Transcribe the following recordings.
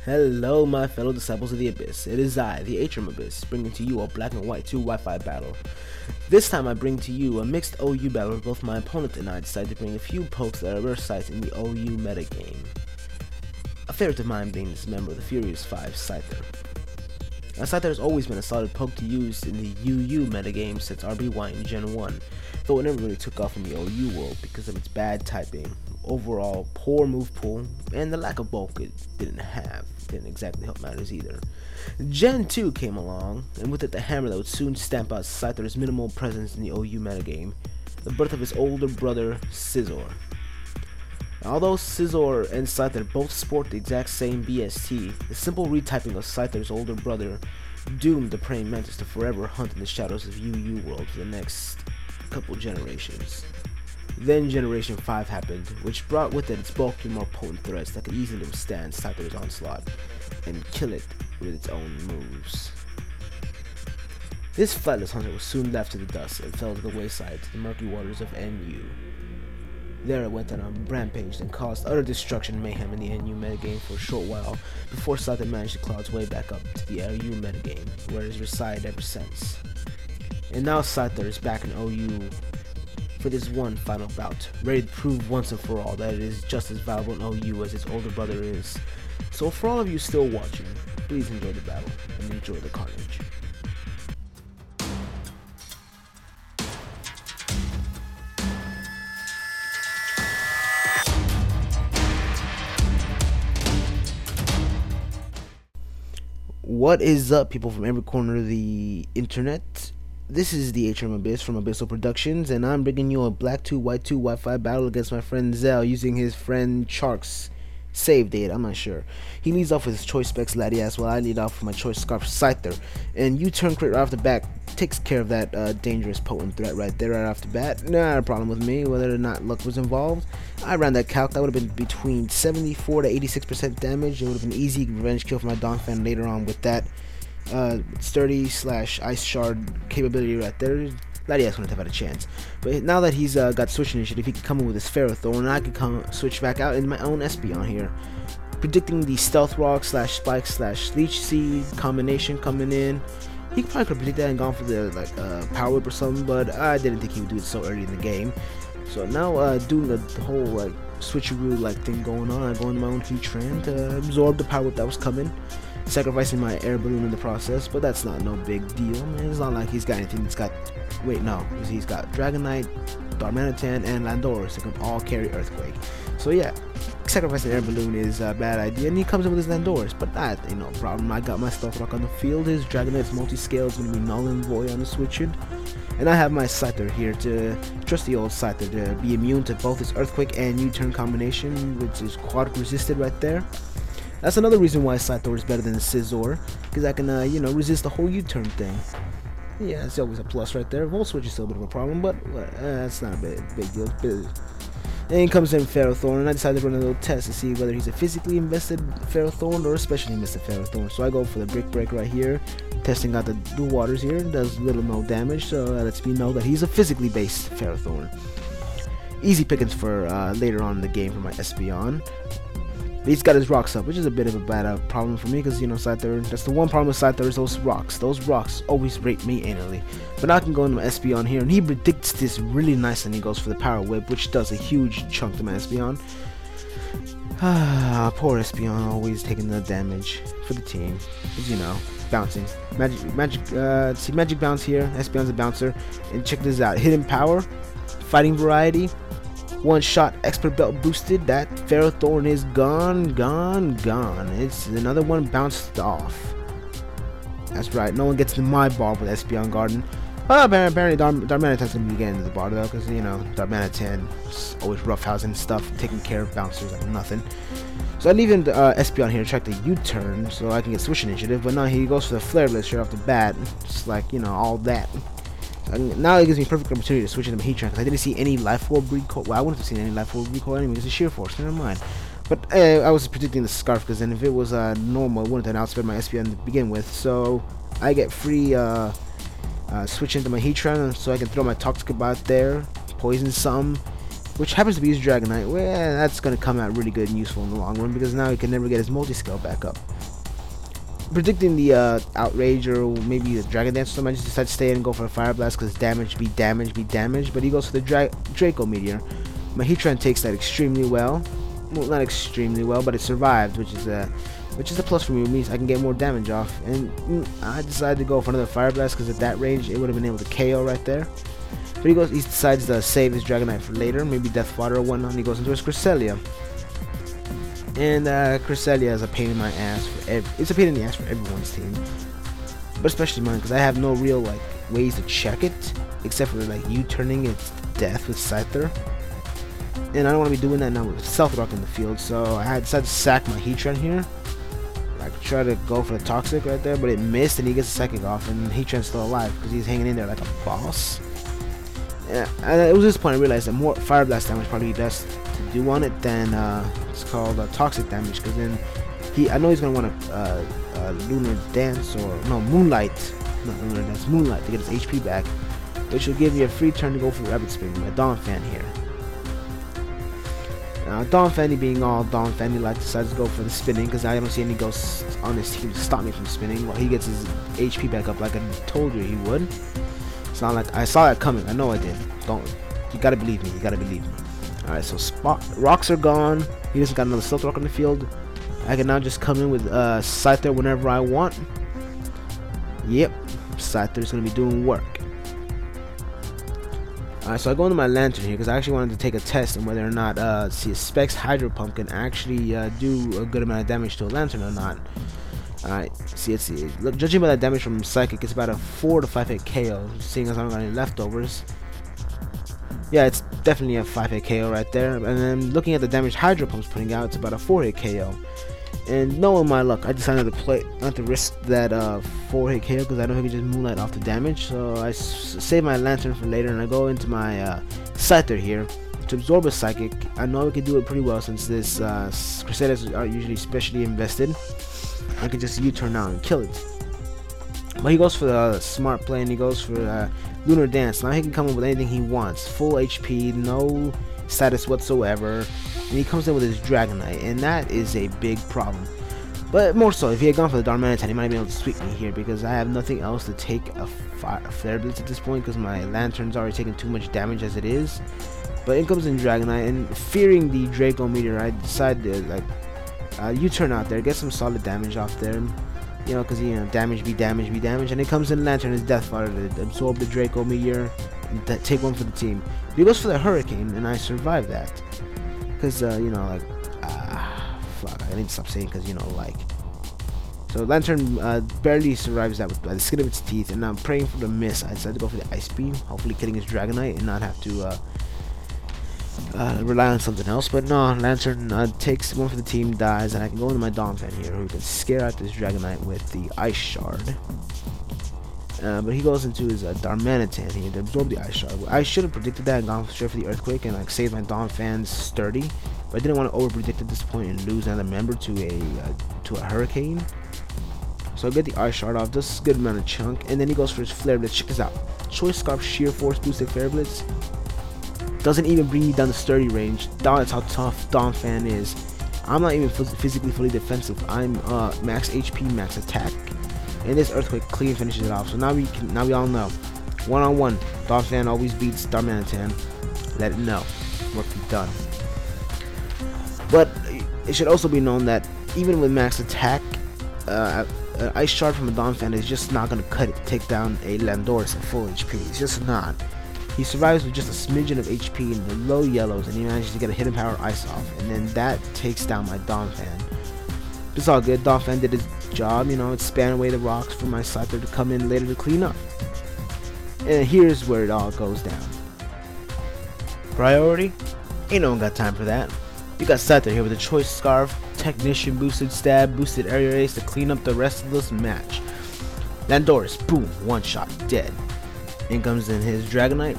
Hello my fellow disciples of the Abyss, it is I, the Atrium Abyss, bringing to you a Black and White 2 Wi-Fi battle. This time I bring to you a mixed OU battle where both my opponent and I decided to bring a few pokes that are rare sights in the OU metagame. A favorite of mine being this member of the Furious 5, Scyther. Now Scyther has always been a solid poke to use in the UU metagame since RBY in Gen 1, though it never really took off in the OU world because of its bad typing, overall poor move pool, and the lack of bulk it didn't exactly help matters either. Gen 2 came along, and with it the hammer that would soon stamp out Scyther's minimal presence in the OU metagame, the birth of his older brother, Scizor. Now, although Scizor and Scyther both sport the exact same BST, the simple retyping of Scyther's older brother doomed the praying mantis to forever hunt in the shadows of UU world for the next couple generations. Then Generation 5 happened, which brought with it its bulkier, more potent threats that could easily withstand Scyther's onslaught and kill it with its own moves. This flightless hunter was soon left to the dust and fell to the wayside to the murky waters of NU. There it went on a rampage and caused utter destruction and mayhem in the NU metagame for a short while before Scyther managed to claw its way back up to the LU metagame, where it has resided ever since. And now Scyther is back in OU for this one final bout, ready to prove once and for all that it is just as valuable in OU as its older brother is. So for all of you still watching, please enjoy the battle and enjoy the carnage. What is up, people from every corner of the internet? This is the Atrium Abyss from Abyssal Productions, and I'm bringing you a Black 2 White 2 Wi-Fi battle against my friend Zel using his friend Chark's save data. I'm not sure. He leads off with his choice specs Latias, while I lead off with my choice scarf Scyther. And U-turn crit right off the bat takes care of that dangerous potent threat right there right off the bat. Not a problem with me, whether or not luck was involved. I ran that calc. That would have been between 74 to 86% damage. It would have been an easy revenge kill for my Dawn fan later on with that sturdy / ice shard capability right there. Latias wouldn't have had a chance. But now that he's got switch initiative, he can come in with his Ferrothorn, and I can switch back out into my own Espeon here. Predicting the Stealth Rock / Spike / Leech Seed combination coming in. He probably could have predicted that and gone for the Power Whip or something, but I didn't think he would do it so early in the game. So now doing the whole switcheroo thing going on, I go into my own Heatran to absorb the Power Whip that was coming, sacrificing my air balloon in the process, but that's not no big deal, man. It's not like he's got anything that's got, wait, no, he's got Dragonite, Darmanitan, and Landorus that can all carry Earthquake. So yeah, sacrificing air balloon is a bad idea, and he comes in with his Landorus, but that ain't no problem. I got my Stealth Rock on the field. His Dragonite's multi-scale is going to be null and void on the switching, and I have my Scyther here to trust the old Scyther to be immune to both his Earthquake and U-turn combination, which is quad resisted right there. That's another reason why Scyther is better than Scizor, because I can, resist the whole U-turn thing. Yeah, it's always a plus right there. Volt Switch is still a bit of a problem, but that's not a big deal. And he comes in Ferrothorn, and I decided to run a little test to see whether he's a physically invested Ferrothorn or a specially invested Ferrothorn. So I go for the Brick Break right here, testing out the waters here. Does little no damage, so that lets me know that he's a physically based Ferrothorn. Easy pickings for later on in the game for my Espeon. He's got his rocks up, which is a bit of a bad problem for me, because, Scyther, that's the one problem with Scyther is those rocks. Those rocks always rape me anally. But now I can go into my Espeon here, and he predicts this really nice, and he goes for the Power Whip, which does a huge chunk to my Espeon. Poor Espeon, always taking the damage for the team. But, bouncing. Magic Bounce here. Espeon's a bouncer. And check this out. Hidden Power, Fighting Variety, one shot expert belt boosted. That Ferrothorn is gone. It's another one bounced off. That's right, no one gets in my bar with Espeon Garden. Apparently Darmanitan's gonna be getting into the bar though, because Darmanitan is always roughhousing stuff, taking care of bouncers like nothing. So I leave him Espeon here to track the U-turn so I can get switch initiative, but now he goes for the Flare Blitz straight off the bat. Just like, all that. Now it gives me a perfect opportunity to switch into Heatran, because I didn't see any Life Orb recoil. Well, I wouldn't have seen any Life Orb recoil anyway. It's a Sheer Force, never mind. But I was predicting the Scarf, because then if it was normal, it wouldn't have outsped my Espeon to begin with. So I get free switch into my Heatran, so I can throw my Toxic out there, poison some, which happens to be his Dragonite. Well, that's going to come out really good and useful in the long run, because now he can never get his multi-scale back up. Predicting the Outrage or maybe the Dragon Dance, so I just decide to stay in and go for a Fire Blast because damage be damage be damage. But he goes for the Draco Meteor. My Heatran takes that extremely well. Well, not extremely well, but it survived, which is a plus for me. It means I can get more damage off. And I decided to go for another Fire Blast because at that range it would have been able to KO right there. But he decides to save his Dragonite for later, maybe Death Water or whatnot. And he goes into his Cresselia. And Cresselia is a pain in my ass it's a pain in the ass for everyone's team, but especially mine, because I have no real like ways to check it except for like U-turning its death with Scyther, and I don't want to be doing that now with Stealth Rock in the field. So I decided to sack my Heatran here. I could try to go for the Toxic right there, but it missed, and he gets a Psychic off, and Heatran's still alive because he's hanging in there like a boss. And it was this point I realized that more Fire Blast damage probably be best to do on it than it's called Toxic damage, because then I know he's gonna want a Lunar Dance or no Moonlight, not Lunar Dance, Moonlight to get his HP back, which will give me a free turn to go for Rapid Spin with my Donphan here. Now Donphan being all Donphan like decides to go for the spinning because I don't see any ghosts on his team to stop me from spinning while he gets his HP back up like I told you he would. It's not like I saw that coming. I know I did. You gotta believe me. You gotta believe me. Alright, so rocks are gone. He doesn't got another Stealth Rock on the field. I can now just come in with Scyther whenever I want. Yep, Scyther's gonna be doing work. Alright, so I go into my Lantern here because I actually wanted to take a test on whether or not see if Specs Hydro Pump can actually do a good amount of damage to a Lantern or not. Alright, let's see. Look, judging by that damage from Psychic, it's about a 4 to 5 hit KO, seeing as I don't got any leftovers. Yeah, it's definitely a 5 hit KO right there. And then looking at the damage Hydro Pump's putting out, it's about a 4 hit KO. And knowing my luck, I decided not to risk that 4 hit KO because I know he can just Moonlight off the damage. So I save my Lantern for later, and I go into my Scyther here to absorb a Psychic. I know I can do it pretty well since this Crusaders are usually specially invested. I can just U-turn out and kill it. But he goes for the smart play, and he goes for Lunar Dance. Now he can come in with anything he wants. Full HP, no status whatsoever. And he comes in with his Dragonite, and that is a big problem. But more so, if he had gone for the Darmanitan, he might be able to sweep me here because I have nothing else to take a Flare Blitz at this point because my Lantern's already taking too much damage as it is. But in comes in Dragonite, and fearing the Draco Meteor, I decide to like U-turn out there, get some solid damage off there. You know, because damage be damage be damage, and it comes in Lantern as Death Fire to absorb the Draco Meteor and take one for the team. He goes for the Hurricane, and I survive that. Because, fuck, I need to stop saying because, So Lantern barely survives that by the skin of its teeth, and I'm praying for the miss. I decided to go for the Ice Beam, hopefully killing his Dragonite and not have to rely on something else. But no, Lantern takes one for the team, dies, and I can go into my Donphan here, who can scare out this Dragonite with the Ice Shard. But he goes into his Darmanitan here to absorb the Ice Shard. I should have predicted that and gone straight for the Earthquake and like saved my Donphan's sturdy, but I didn't want to over predict at this point and lose another member to a Hurricane. So I get the Ice Shard off, just a good amount of chunk, and then he goes for his Flare Blitz. Check this out. Choice Scarf Sheer Force boosted Flare Blitz. Doesn't even bring me down the sturdy range. That's how tough Donphan is. I'm not even physically fully defensive. I'm max HP, max attack. And this Earthquake clean finishes it off. So now we all know. One-on-one, Donphan always beats Darmanitan. Let it know. Work be done. But it should also be known that even with max attack, Ice Shard from a Donphan is just not going to cut it to take down a Landorus at full HP. It's just not. He survives with just a smidgen of HP in the low yellows, and he manages to get a Hidden Power Ice off, and then that takes down my Donphan. It's all good. Donphan did his job, it span away the rocks for my Scyther to come in later to clean up. And here's where it all goes down. Priority? Ain't no one got time for that. You got Scyther here with a Choice Scarf, Technician boosted Stab, boosted Aerial Ace to clean up the rest of this match. Landorus, boom, one shot, dead. In comes in his Dragonite.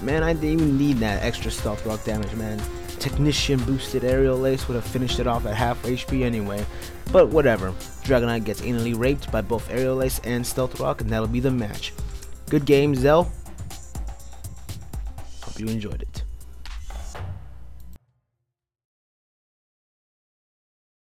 Man, I didn't even need that extra Stealth Rock damage, man. Technician boosted Aerial Ace would have finished it off at half HP anyway. But whatever. Dragonite gets anally raped by both Aerial Ace and Stealth Rock, and that'll be the match. Good game, Zell. Hope you enjoyed it.